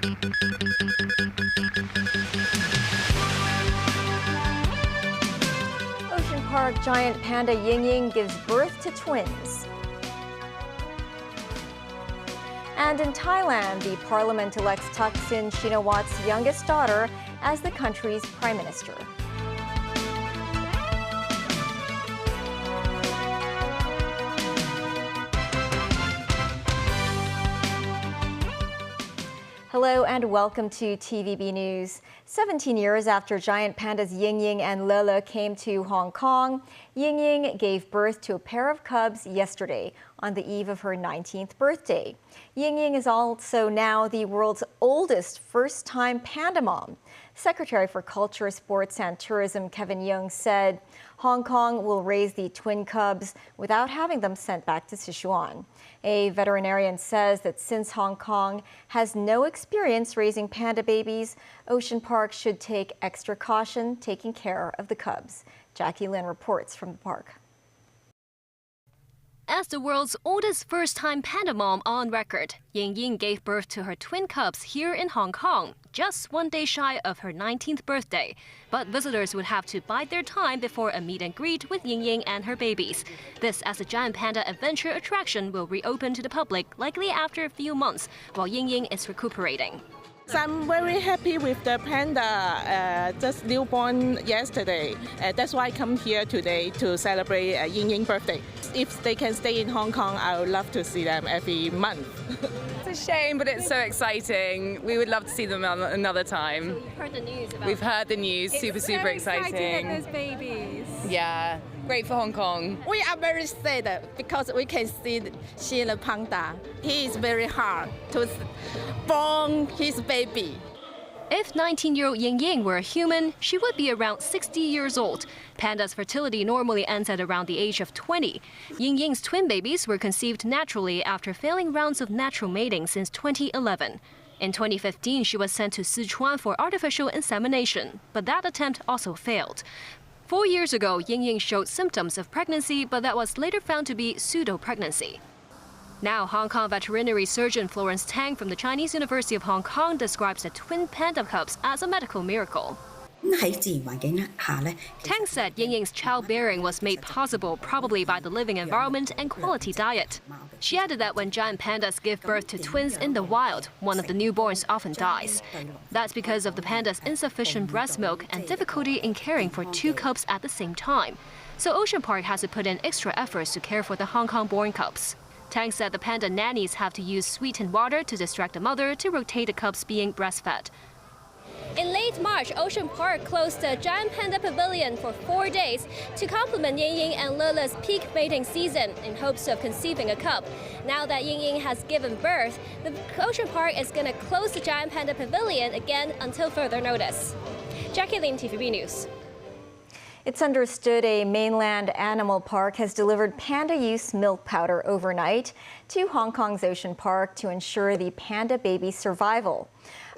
Ocean Park giant panda Ying Ying gives birth to twins. And in Thailand, the parliament elects Thaksin Shinawat's youngest daughter as the country's prime minister. Hello and welcome to TVB News. 17 years after giant pandas Ying Ying and Lele came to Hong Kong, Ying Ying gave birth to a pair of cubs yesterday on the eve of her 19th birthday. Ying Ying is also now the world's oldest first-time panda mom. Secretary for Culture, Sports and Tourism Kevin Yeung said Hong Kong will raise the twin cubs without having them sent back to Sichuan. A veterinarian says that since Hong Kong has no experience raising panda babies, Ocean Park should take extra caution taking care of the cubs. Jackie Lin reports from the park. As the world's oldest first-time panda mom on record, Ying Ying gave birth to her twin cubs here in Hong Kong, just 1 day shy of her 19th birthday. But visitors would have to bide their time before a meet and greet with Ying Ying and her babies. This as the giant panda adventure attraction will reopen to the public likely after a few months, while Ying Ying is recuperating. So I'm very happy with the panda, just newborn yesterday. That's why I come here today to celebrate Ying Ying's birthday. If they can stay in Hong Kong, I would love to see them every month. It's a shame, but it's so exciting. We would love to see them another time. We've heard the news about We've heard the news, super exciting. Those babies. Yeah, great for Hong Kong. We are very sad because we can see the panda. He is very hard to born his baby. If 19-year-old Ying Ying were a human, she would be around 60 years old. Panda's fertility normally ends at around the age of 20. Ying Ying's twin babies were conceived naturally after failing rounds of natural mating since 2011. In 2015, she was sent to Sichuan for artificial insemination, but that attempt also failed. 4 years ago, Ying Ying showed symptoms of pregnancy, but that was later found to be pseudo-pregnancy. Now, Hong Kong veterinary surgeon Florence Tang from the Chinese University of Hong Kong describes the twin panda cubs as a medical miracle. Tang said Ying Ying's childbearing was made possible probably by the living environment and quality diet. She added that when giant pandas give birth to twins in the wild, one of the newborns often dies. That's because of the panda's insufficient breast milk and difficulty in caring for two cubs at the same time. So Ocean Park has to put in extra efforts to care for the Hong Kong-born cubs. Tang said the panda nannies have to use sweetened water to distract the mother to rotate the cubs being breastfed. In late March, Ocean Park closed the giant panda pavilion for 4 days to complement Ying Ying and Lele's peak mating season in hopes of conceiving a cub. Now that Ying Ying has given birth, the Ocean Park is going to close the giant panda pavilion again until further notice. Jackie Lin, TVB News. It's understood a mainland animal park has delivered panda-use milk powder overnight to Hong Kong's Ocean Park to ensure the panda baby's survival.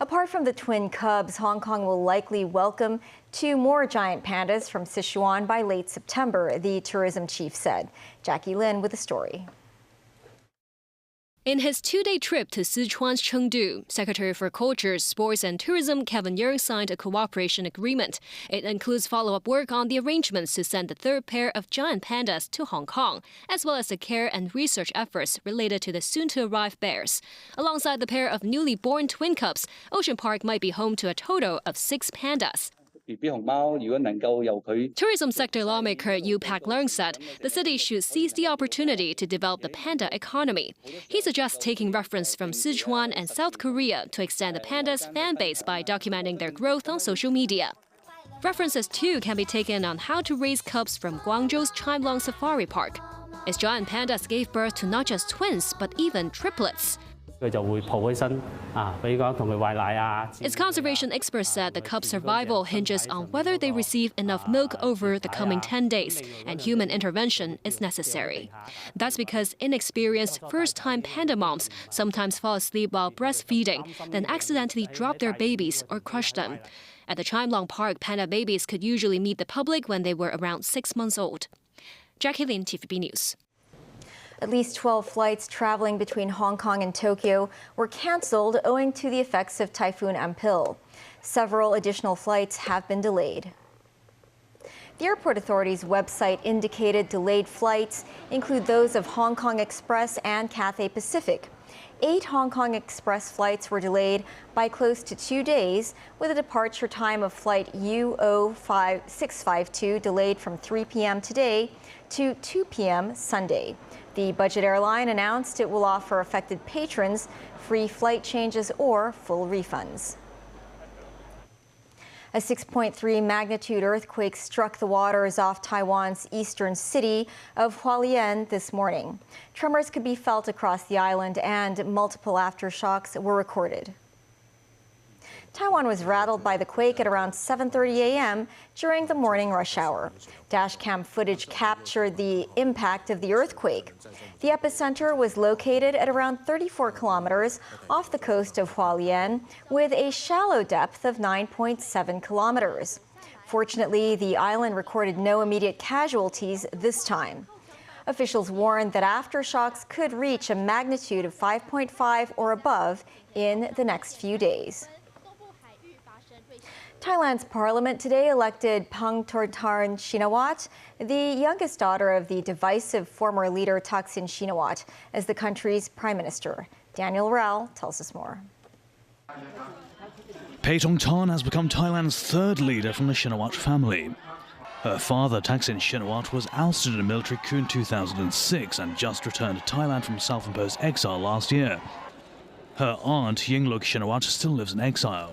Apart from the twin cubs, Hong Kong will likely welcome 2 more giant pandas from Sichuan by late September, the tourism chief said. Jackie Lin with the story. In his 2-day trip to Sichuan's Chengdu, Secretary for Culture, Sports and Tourism Kevin Yeung signed a cooperation agreement. It includes follow-up work on the arrangements to send the 3rd pair of giant pandas to Hong Kong, as well as the care and research efforts related to the soon-to-arrive bears. Alongside the pair of newly born twin cubs, Ocean Park might be home to a total of 6 pandas. Tourism sector lawmaker Yu Pak Leung said the city should seize the opportunity to develop the panda economy. He suggests taking reference from Sichuan and South Korea to extend the pandas' fan base by documenting their growth on social media. References too can be taken on how to raise cubs from Guangzhou's Chimelong Safari Park. Its giant pandas gave birth to not just twins but even triplets. Its conservation experts said the cub's survival hinges on whether they receive enough milk over the coming 10 days, and human intervention is necessary. That's because inexperienced first-time panda moms sometimes fall asleep while breastfeeding, then accidentally drop their babies or crush them. At the Chimelong Park, panda babies could usually meet the public when they were around 6 months old. Jackie Lin, TVB News. At least 12 flights traveling between Hong Kong and Tokyo were cancelled owing to the effects of Typhoon Ampil. Several additional flights have been delayed. The airport authority's website indicated delayed flights include those of Hong Kong Express and Cathay Pacific. 8 Hong Kong Express flights were delayed by close to 2 days, with a departure time of flight UO652 delayed from 3 p.m. today to 2 p.m. Sunday. The budget airline announced it will offer affected patrons free flight changes or full refunds. A 6.3 magnitude earthquake struck the waters off Taiwan's eastern city of Hualien this morning. Tremors could be felt across the island and multiple aftershocks were recorded. Taiwan was rattled by the quake at around 7:30 a.m. during the morning rush hour. Dashcam footage captured the impact of the earthquake. The epicenter was located at around 34 kilometers off the coast of Hualien, with a shallow depth of 9.7 kilometers. Fortunately, the island recorded no immediate casualties this time. Officials warned that aftershocks could reach a magnitude of 5.5 or above in the next few days. Thailand's parliament today elected Pangthorntarn Shinawat, the youngest daughter of the divisive former leader Thaksin Shinawat, as the country's prime minister. Daniel Rao tells us more. Paetongtarn has become Thailand's third leader from the Shinawat family. Her father, Thaksin Shinawat, was ousted in a military coup in 2006 and just returned to Thailand from self-imposed exile last year. Her aunt, Yingluck Shinawat, still lives in exile.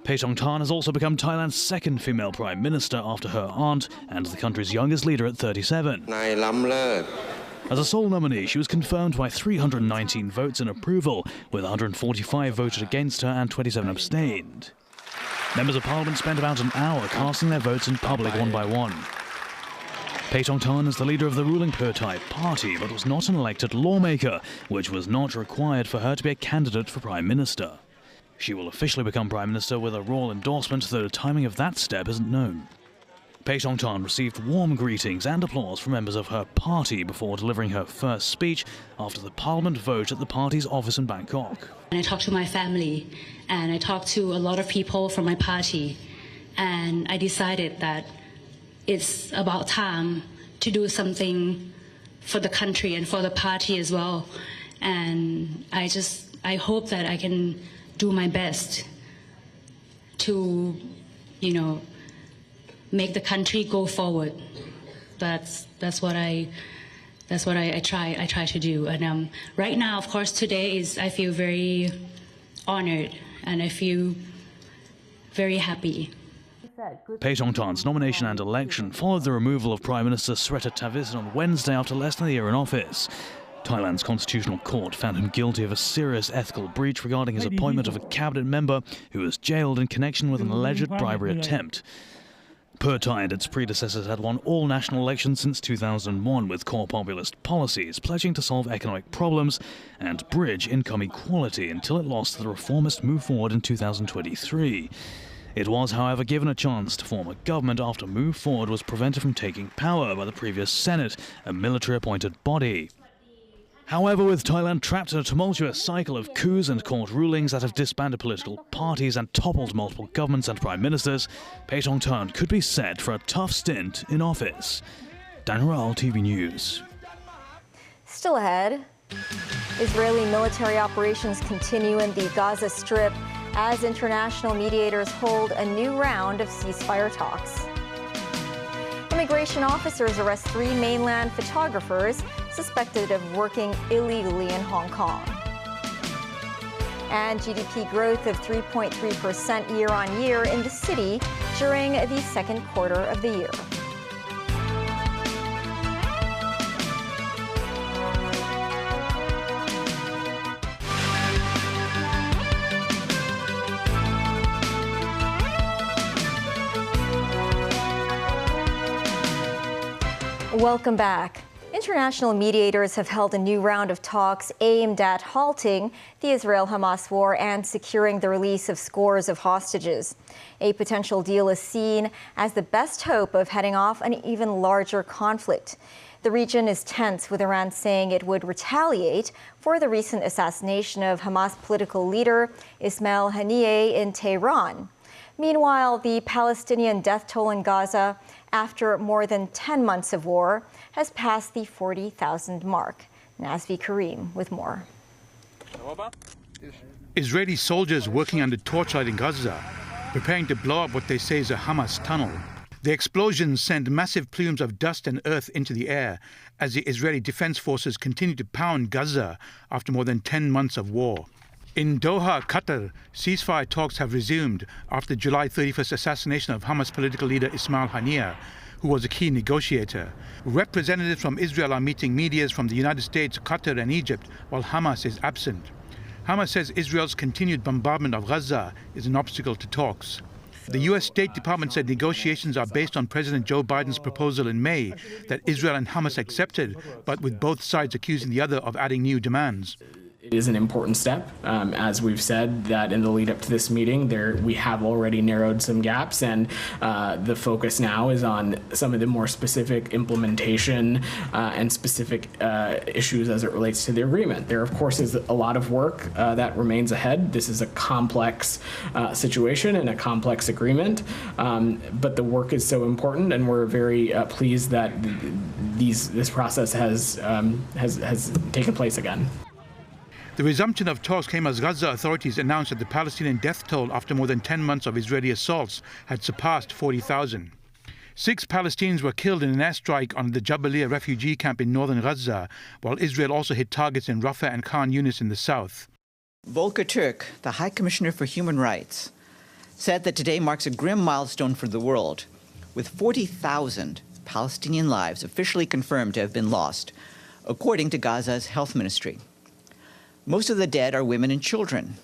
Paetongtarn has also become Thailand's second female prime minister after her aunt and the country's youngest leader at 37. As a sole nominee, she was confirmed by 319 votes in approval, with 145 voted against her and 27 abstained. Members of Parliament spent about an hour casting their votes in public one by one. Paetongtarn is the leader of the ruling Pheu Thai party, but was not an elected lawmaker, which was not required for her to be a candidate for prime minister. She will officially become prime minister with a royal endorsement, though the timing of that step isn't known. Paetongtarn received warm greetings and applause from members of her party before delivering her first speech after the parliament vote at the party's office in Bangkok. I talked to my family and I talked to a lot of people from my party, and I decided that it's about time to do something for the country and for the party as well. And I hope that I can do my best to, make the country go forward. That's what I try to do. And right now, of course, today I feel very honored and I feel very happy. Paetongtarn's nomination and election followed the removal of Prime Minister Srettha Thavisin on Wednesday after less than a year in office. Thailand's constitutional court found him guilty of a serious ethical breach regarding his appointment of a cabinet member who was jailed in connection with an alleged bribery attempt. Pheu Thai and its predecessors had won all national elections since 2001 with core populist policies pledging to solve economic problems and bridge income equality until it lost to the reformist move forward in 2023. It was, however, given a chance to form a government after Move Forward was prevented from taking power by the previous Senate, a military-appointed body. However, with Thailand trapped in a tumultuous cycle of coups and court rulings that have disbanded political parties and toppled multiple governments and prime ministers, Paetongtarn could be set for a tough stint in office. Dan Rao, TV News. Still ahead, Israeli military operations continue in the Gaza Strip as international mediators hold a new round of ceasefire talks. Immigration officers arrest 3 mainland photographers suspected of working illegally in Hong Kong. And GDP growth of 3.3% year-on-year in the city during the second quarter of the year. Welcome back. International mediators have held a new round of talks aimed at halting the Israel-Hamas war and securing the release of scores of hostages. A potential deal is seen as the best hope of heading off an even larger conflict. The region is tense, with Iran saying it would retaliate for the recent assassination of Hamas political leader Ismail Haniyeh in Tehran. Meanwhile, the Palestinian death toll in Gaza, after more than 10 months of war, has passed the 40,000 mark. Nazvi Karim with more. Israeli soldiers working under torchlight in Gaza, preparing to blow up what they say is a Hamas tunnel. The explosions send massive plumes of dust and earth into the air as the Israeli Defense Forces continue to pound Gaza after more than 10 months of war. In Doha, Qatar, ceasefire talks have resumed after the July 31st assassination of Hamas political leader Ismail Haniyeh, who was a key negotiator. Representatives from Israel are meeting mediators from the United States, Qatar and Egypt, while Hamas is absent. Hamas says Israel's continued bombardment of Gaza is an obstacle to talks. The U.S. State Department said negotiations are based on President Joe Biden's proposal in May that Israel and Hamas accepted, but with both sides accusing the other of adding new demands. It is an important step. As we've said, that in the lead up to this meeting, we have already narrowed some gaps, and the focus now is on some of the more specific implementation and specific issues as it relates to the agreement. There, of course, is a lot of work that remains ahead. This is a complex situation and a complex agreement, but the work is so important, and we're very pleased that this process has taken place again. The resumption of talks came as Gaza authorities announced that the Palestinian death toll after more than 10 months of Israeli assaults had surpassed 40,000. 6 Palestinians were killed in an airstrike on the Jabalia refugee camp in northern Gaza, while Israel also hit targets in Rafah and Khan Yunis in the south. Volker Turk, the High Commissioner for Human Rights, said that today marks a grim milestone for the world, with 40,000 Palestinian lives officially confirmed to have been lost, according to Gaza's health ministry. Most of the dead are women and children.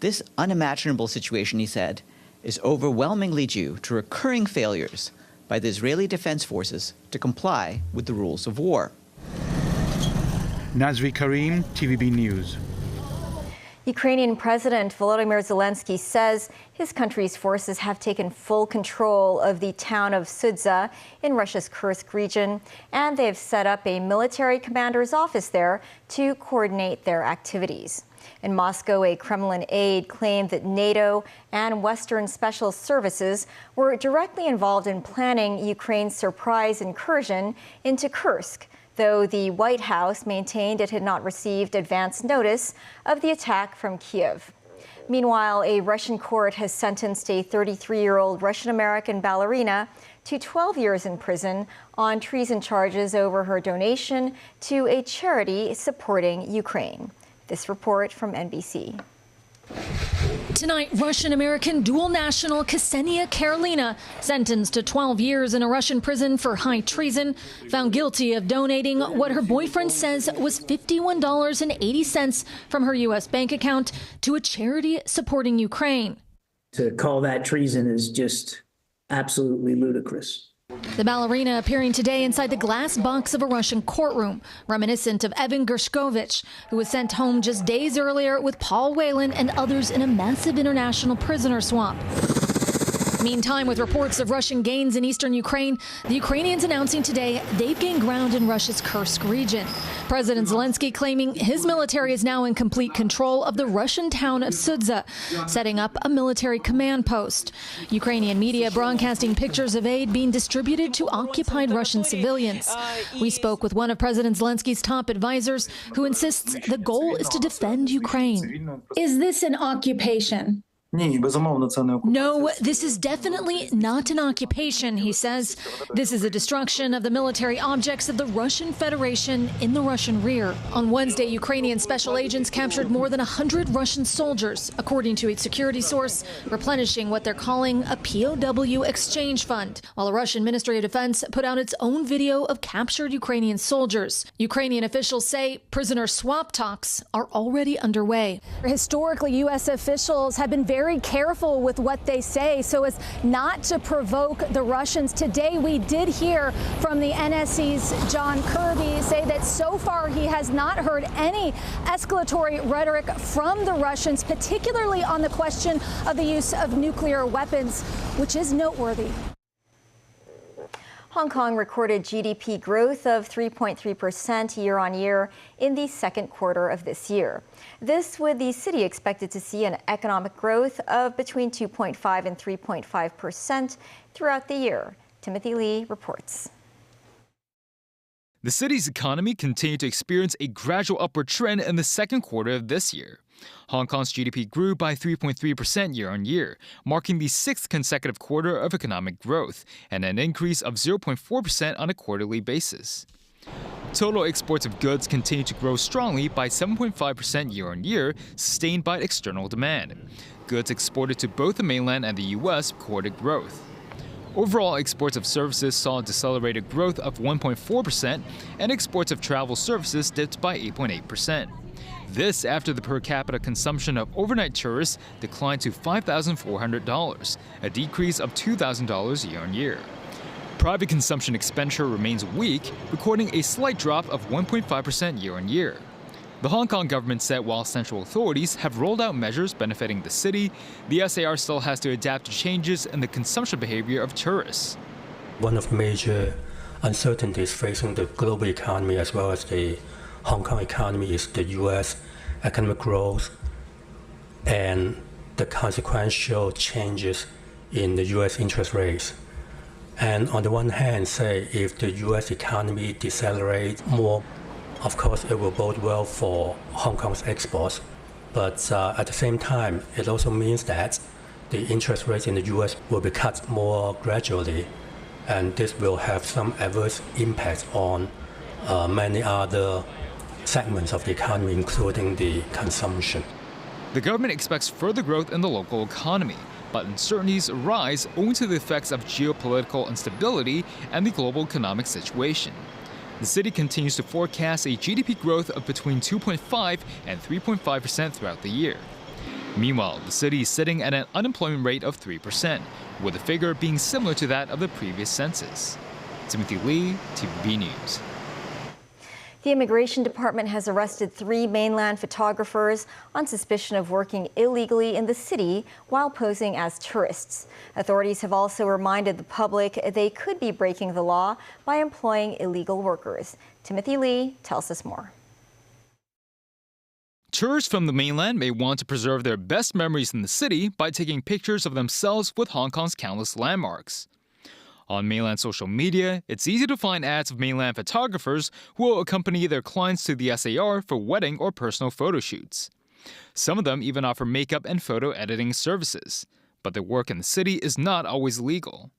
This unimaginable situation, he said, is overwhelmingly due to recurring failures by the Israeli Defense Forces to comply with the rules of war. Nazvi Karim, TVB News. Ukrainian President Volodymyr Zelensky says his country's forces have taken full control of the town of Suda in Russia's Kursk region, and they have set up a military commander's office there to coordinate their activities. In Moscow, a Kremlin aide claimed that NATO and Western special services were directly involved in planning Ukraine's surprise incursion into Kursk, though the White House maintained it had not received advance notice of the attack from Kiev. Meanwhile, a Russian court has sentenced a 33-year-old Russian-American ballerina to 12 years in prison on treason charges over her donation to a charity supporting Ukraine. This report from NBC. Tonight, Russian-American dual national Ksenia Karelina, sentenced to 12 years in a Russian prison for high treason, found guilty of donating what her boyfriend says was $51.80 from her U.S. bank account to a charity supporting Ukraine. To call that treason is just absolutely ludicrous. The ballerina appearing today inside the glass box of a Russian courtroom, reminiscent of Evan Gershkovich, who was sent home just days earlier with Paul Whelan and others in a massive international prisoner swap. Meantime, with reports of Russian gains in eastern Ukraine, the Ukrainians announcing today they've gained ground in Russia's Kursk region. President Zelensky claiming his military is now in complete control of the Russian town of Suda, setting up a military command post. Ukrainian media broadcasting pictures of aid being distributed to occupied Russian civilians. We spoke with one of President Zelensky's top advisors, who insists the goal is to defend Ukraine. Is this an occupation? No, this is definitely not an occupation, he says. This is a destruction of the military objects of the Russian Federation in the Russian rear. On Wednesday, Ukrainian special agents captured more than 100 Russian soldiers, according to a security source, replenishing what they're calling a POW exchange fund, while the Russian Ministry of Defense put out its own video of captured Ukrainian soldiers. Ukrainian officials say prisoner swap talks are already underway. Historically, U.S. officials have been very careful with what they say so as not to provoke the Russians. Today, we did hear from the NSC's John Kirby say that so far he has not heard any escalatory rhetoric from the Russians, particularly on the question of the use of nuclear weapons, which is noteworthy. Hong Kong recorded GDP growth of 3.3% year-on-year in the second quarter of this year. This with the city expected to see an economic growth of between 2.5 and 3.5% throughout the year. Timothy Lee reports. The city's economy continued to experience a gradual upward trend in the second quarter of this year. Hong Kong's GDP grew by 3.3% year-on-year, marking the sixth consecutive quarter of economic growth and an increase of 0.4% on a quarterly basis. Total exports of goods continued to grow strongly by 7.5% year-on-year, sustained by external demand. Goods exported to both the mainland and the U.S. recorded growth. Overall, exports of services saw a decelerated growth of 1.4%, and exports of travel services dipped by 8.8%. This after the per capita consumption of overnight tourists declined to $5,400, a decrease of $2,000 year-on-year. Private consumption expenditure remains weak, recording a slight drop of 1.5% year-on-year. The Hong Kong government said while central authorities have rolled out measures benefiting the city, the SAR still has to adapt to changes in the consumption behavior of tourists. One of the major uncertainties facing the global economy as well as the Hong Kong economy is the U.S. economic growth and the consequential changes in the U.S. interest rates. And on the one hand, say if the U.S. economy decelerates more, of course, it will bode well for Hong Kong's exports. But at the same time, it also means that the interest rates in the U.S. will be cut more gradually, and this will have some adverse impacts on many other segments of the economy, including the consumption. The government expects further growth in the local economy, but uncertainties arise owing to the effects of geopolitical instability and the global economic situation. The city continues to forecast a GDP growth of between 2.5 and 3.5% throughout the year. Meanwhile, the city is sitting at an unemployment rate of 3%, with the figure being similar to that of the previous census. Timothy Lee, TVB News. The Immigration Department has arrested 3 mainland photographers on suspicion of working illegally in the city while posing as tourists. Authorities have also reminded the public they could be breaking the law by employing illegal workers. Timothy Lee tells us more. Tourists from the mainland may want to preserve their best memories in the city by taking pictures of themselves with Hong Kong's countless landmarks. On mainland social media, it's easy to find ads of mainland photographers who will accompany their clients to the SAR for wedding or personal photo shoots. Some of them even offer makeup and photo editing services, but their work in the city is not always legal.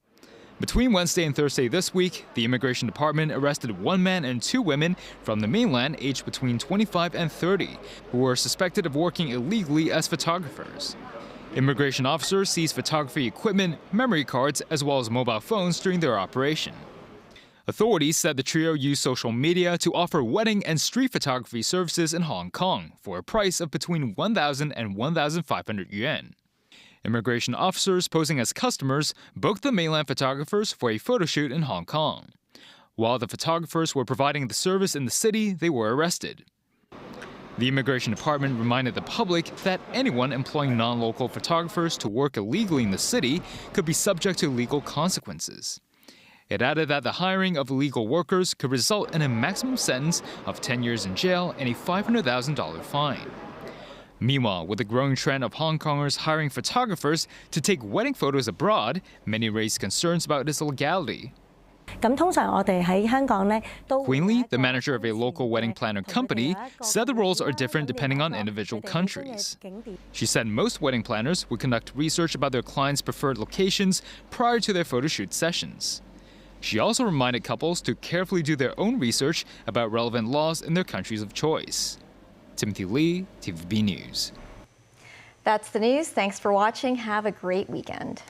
Between Wednesday and Thursday this week, the Immigration Department arrested 1 man and 2 women from the mainland aged between 25 and 30 who were suspected of working illegally as photographers. Immigration officers seized photography equipment, memory cards, as well as mobile phones during their operation. Authorities said the trio used social media to offer wedding and street photography services in Hong Kong for a price of between 1,000 and 1,500 yuan. Immigration officers posing as customers booked the mainland photographers for a photo shoot in Hong Kong. While the photographers were providing the service in the city, they were arrested. The Immigration Department reminded the public that anyone employing non-local photographers to work illegally in the city could be subject to legal consequences. It added that the hiring of illegal workers could result in a maximum sentence of 10 years in jail and a $500,000 fine. Meanwhile, with the growing trend of Hong Kongers hiring photographers to take wedding photos abroad, many raised concerns about its legality. Queen Lee, the manager of a local wedding planner company, said the rules are different depending on individual countries. She said most wedding planners would conduct research about their clients' preferred locations prior to their photo shoot sessions. She also reminded couples to carefully do their own research about relevant laws in their countries of choice. Timothy Lee, TVB News. That's the news. Thanks for watching. Have a great weekend.